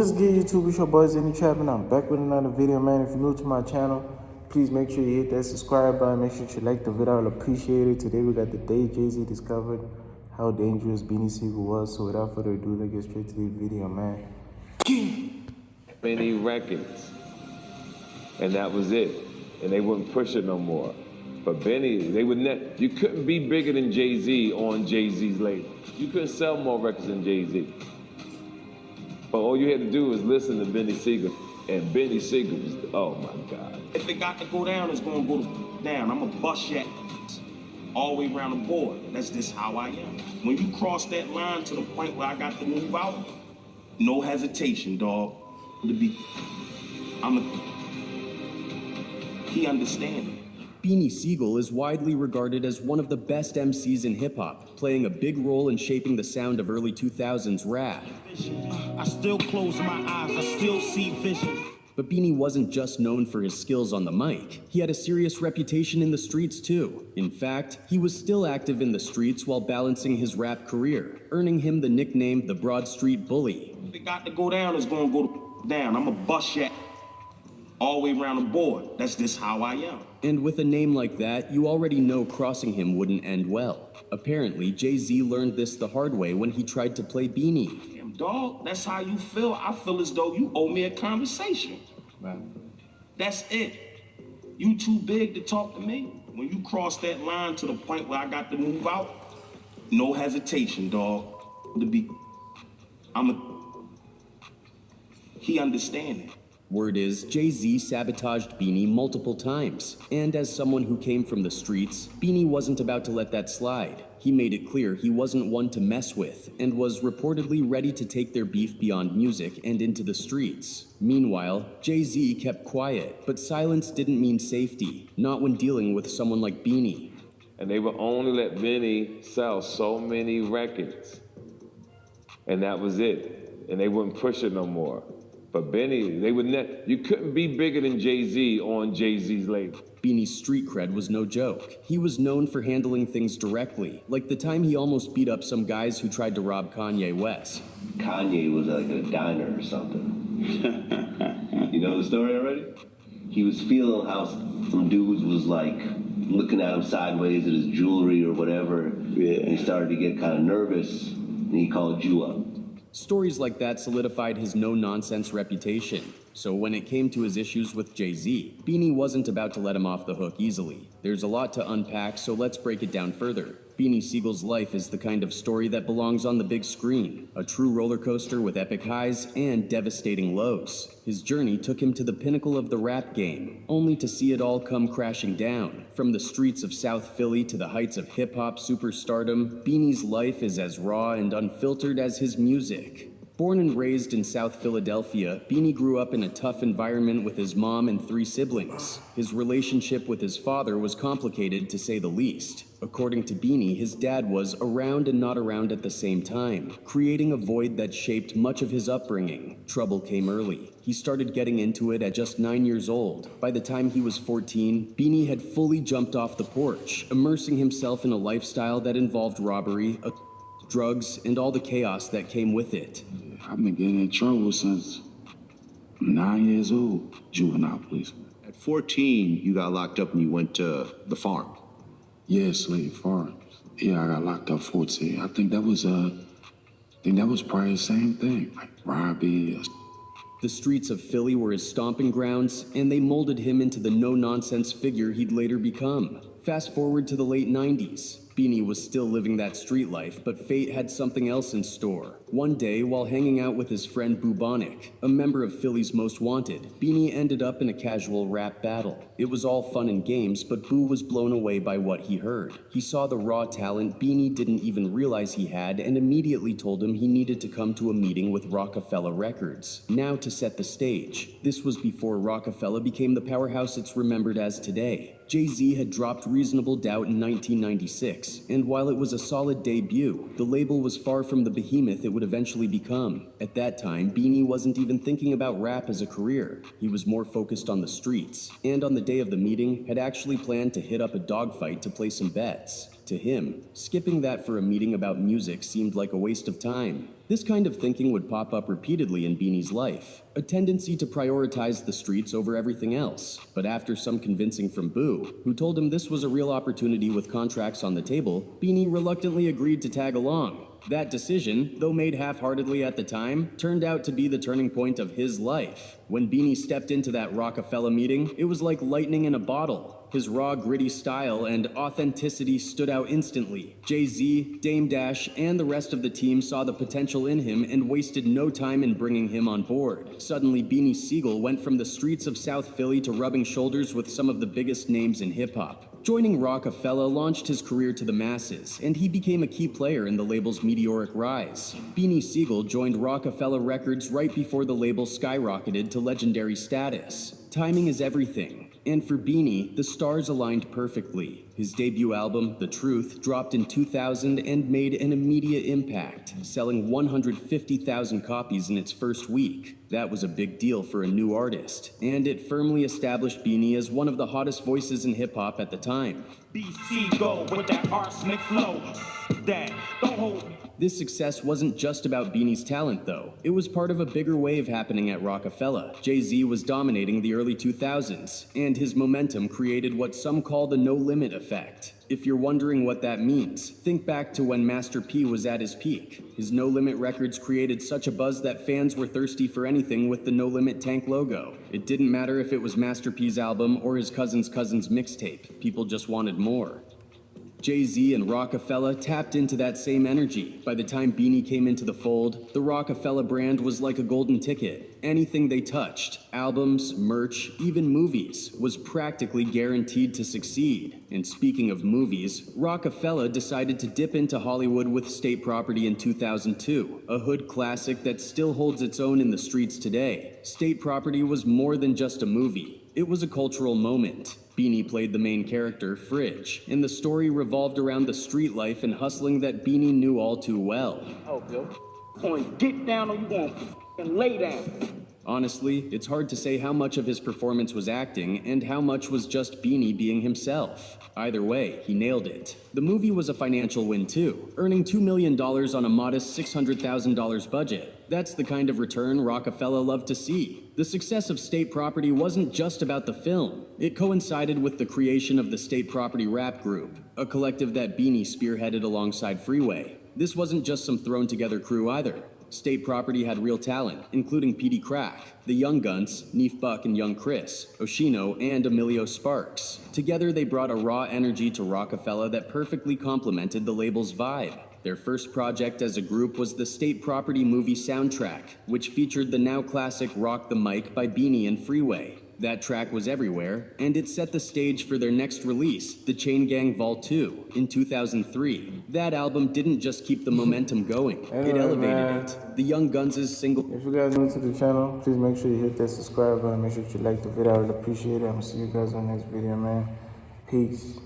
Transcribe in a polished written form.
What's good, YouTube? It's your boy Xenny Trap, and I'm back with another video, man. If you're new to my channel, please make sure you hit that subscribe button. Make sure you like the video. I'll appreciate it. Today we got the day Jay-Z discovered how dangerous Beanie Sigel was. So without further ado, let's get straight to the video, man. Many records, and that was it. And they wouldn't push it no more. But Benny, they would you couldn't be bigger than Jay-Z on Jay-Z's label. You couldn't sell more records than Jay-Z. But all you had to do was listen to Beanie Sigel, and Beanie Sigel was, oh my God. If it got to go down, it's gonna go down. I'm gonna bust that all the way around the board. That's just how I am. When you cross that line to the point where I got to move out, no hesitation, dog. He understands it. Beanie Sigel is widely regarded as one of the best MCs in hip-hop, playing a big role in shaping the sound of early 2000s rap. I still close my eyes, I still see vision. But Beanie wasn't just known for his skills on the mic. He had a serious reputation in the streets too. In fact, he was still active in the streets while balancing his rap career, earning him the nickname the Broad Street Bully. If it got to go down, it's gonna go down. I'm gonna bust that all the way around the board. That's just how I am. And with a name like that, you already know crossing him wouldn't end well. Apparently, Jay-Z learned this the hard way when he tried to play Beanie. Damn, dog, that's how you feel. I feel as though you owe me a conversation. Right. That's it. You too big to talk to me. When you cross that line to the point where I got to move out, no hesitation, dog. He understands it. Word is, Jay-Z sabotaged Beanie multiple times. And as someone who came from the streets, Beanie wasn't about to let that slide. He made it clear he wasn't one to mess with, and was reportedly ready to take their beef beyond music and into the streets. Meanwhile, Jay-Z kept quiet, but silence didn't mean safety, not when dealing with someone like Beanie. And they would only let Benny sell so many records. And that was it. And they wouldn't push it no more. But Benny, they would you couldn't be bigger than Jay-Z on Jay-Z's label. Beanie's street cred was no joke. He was known for handling things directly, like the time he almost beat up some guys who tried to rob Kanye West. Kanye was like a diner or something. You know the story already? He was feeling how some dudes was like looking at him sideways at his jewelry or whatever. Yeah. And he started to get kind of nervous, and he called you up. Stories like that solidified his no-nonsense reputation. So when it came to his issues with Jay-Z, Beanie wasn't about to let him off the hook easily. There's a lot to unpack, so let's break it down further. Beanie Sigel's life is the kind of story that belongs on the big screen, a true roller coaster with epic highs and devastating lows. His journey took him to the pinnacle of the rap game, only to see it all come crashing down. From the streets of South Philly to the heights of hip-hop superstardom, Beanie's life is as raw and unfiltered as his music. Born and raised in South Philadelphia, Beanie grew up in a tough environment with his mom and 3 siblings. His relationship with his father was complicated, to say the least. According to Beanie, his dad was around and not around at the same time, creating a void that shaped much of his upbringing. Trouble came early. He started getting into it at just 9 years old. By the time he was 14, Beanie had fully jumped off the porch, immersing himself in a lifestyle that involved robbery, drugs, and all the chaos that came with it. I've been getting in trouble since 9 years old, juvenile police. At 14, you got locked up and you went to the farm. Yeah, Slave Farms. Yeah, I got locked up 14. I think that was probably the same thing, like robbery. The streets of Philly were his stomping grounds, and they molded him into the no-nonsense figure he'd later become. Fast forward to the late 90s. Beanie was still living that street life, but fate had something else in store. One day, while hanging out with his friend Bubonic, a member of Philly's Most Wanted, Beanie ended up in a casual rap battle. It was all fun and games, but Boo was blown away by what he heard. He saw the raw talent Beanie didn't even realize he had, and immediately told him he needed to come to a meeting with Roc-A-Fella Records. Now to set the stage. This was before Roc-A-Fella became the powerhouse it's remembered as today. Jay-Z had dropped Reasonable Doubt in 1996, and while it was a solid debut, the label was far from the behemoth it would eventually become. At that time, Beanie wasn't even thinking about rap as a career. He was more focused on the streets, and on the day of the meeting, had actually planned to hit up a dogfight to play some bets. To him, skipping that for a meeting about music seemed like a waste of time. This kind of thinking would pop up repeatedly in Beanie's life, a tendency to prioritize the streets over everything else. But after some convincing from Boo, who told him this was a real opportunity with contracts on the table, Beanie reluctantly agreed to tag along. That decision, though made half-heartedly at the time, turned out to be the turning point of his life. When Beanie stepped into that Roc-A-Fella meeting, it was like lightning in a bottle. His raw, gritty style and authenticity stood out instantly. Jay-Z, Dame Dash, and the rest of the team saw the potential in him and wasted no time in bringing him on board. Suddenly, Beanie Sigel went from the streets of South Philly to rubbing shoulders with some of the biggest names in hip-hop. Joining Roc-A-Fella launched his career to the masses, and he became a key player in the label's meteoric rise. Beanie Sigel joined Roc-A-Fella Records right before the label skyrocketed to legendary status. Timing is everything. And for Beanie, the stars aligned perfectly. His debut album, The Truth, dropped in 2000 and made an immediate impact, selling 150,000 copies in its first week. That was a big deal for a new artist, and it firmly established Beanie as one of the hottest voices in hip-hop at the time. BC go with that arsenic flow. Dad, don't hold me. This success wasn't just about Beanie's talent, though. It was part of a bigger wave happening at Roc-A-Fella. Jay-Z was dominating the early 2000s, and his momentum created what some call the no-limit effect. If you're wondering what that means, think back to when Master P was at his peak. His No Limit records created such a buzz that fans were thirsty for anything with the No Limit tank logo. It didn't matter if it was Master P's album or his cousin's mixtape. People just wanted more. Jay-Z and Roc-A-Fella tapped into that same energy. By the time Beanie came into the fold, the Roc-A-Fella brand was like a golden ticket. Anything they touched, albums, merch, even movies, was practically guaranteed to succeed. And speaking of movies, Roc-A-Fella decided to dip into Hollywood with State Property in 2002, a hood classic that still holds its own in the streets today. State Property was more than just a movie. It was a cultural moment. Beanie played the main character, Fridge, and the story revolved around the street life and hustling that Beanie knew all too well. Oh, Bill. You going to get down or you going to lay down? Honestly, it's hard to say how much of his performance was acting and how much was just Beanie being himself. Either way, he nailed it. The movie was a financial win too, earning $2 million on a modest $600,000 budget. That's the kind of return Roc-A-Fella loved to see. The success of State Property wasn't just about the film. It coincided with the creation of the State Property Rap Group, a collective that Beanie spearheaded alongside Freeway. This wasn't just some thrown-together crew either. State Property had real talent, including Petey Crack, the Young Guns, Neef Buck and Young Chris, Oshino, and Emilio Sparks. Together, they brought a raw energy to Roc-A-Fella that perfectly complemented the label's vibe. Their first project as a group was the State Property movie soundtrack, which featured the now classic Rock the Mic by Beanie and Freeway. That track was everywhere, and it set the stage for their next release, The Chain Gang Vol. 2, in 2003. That album didn't just keep the momentum going, it elevated it. The Young Guns' single... If you guys are new to the channel, please make sure you hit that subscribe button. Make sure you like the video. I would appreciate it. I'm going to see you guys on the next video, man. Peace.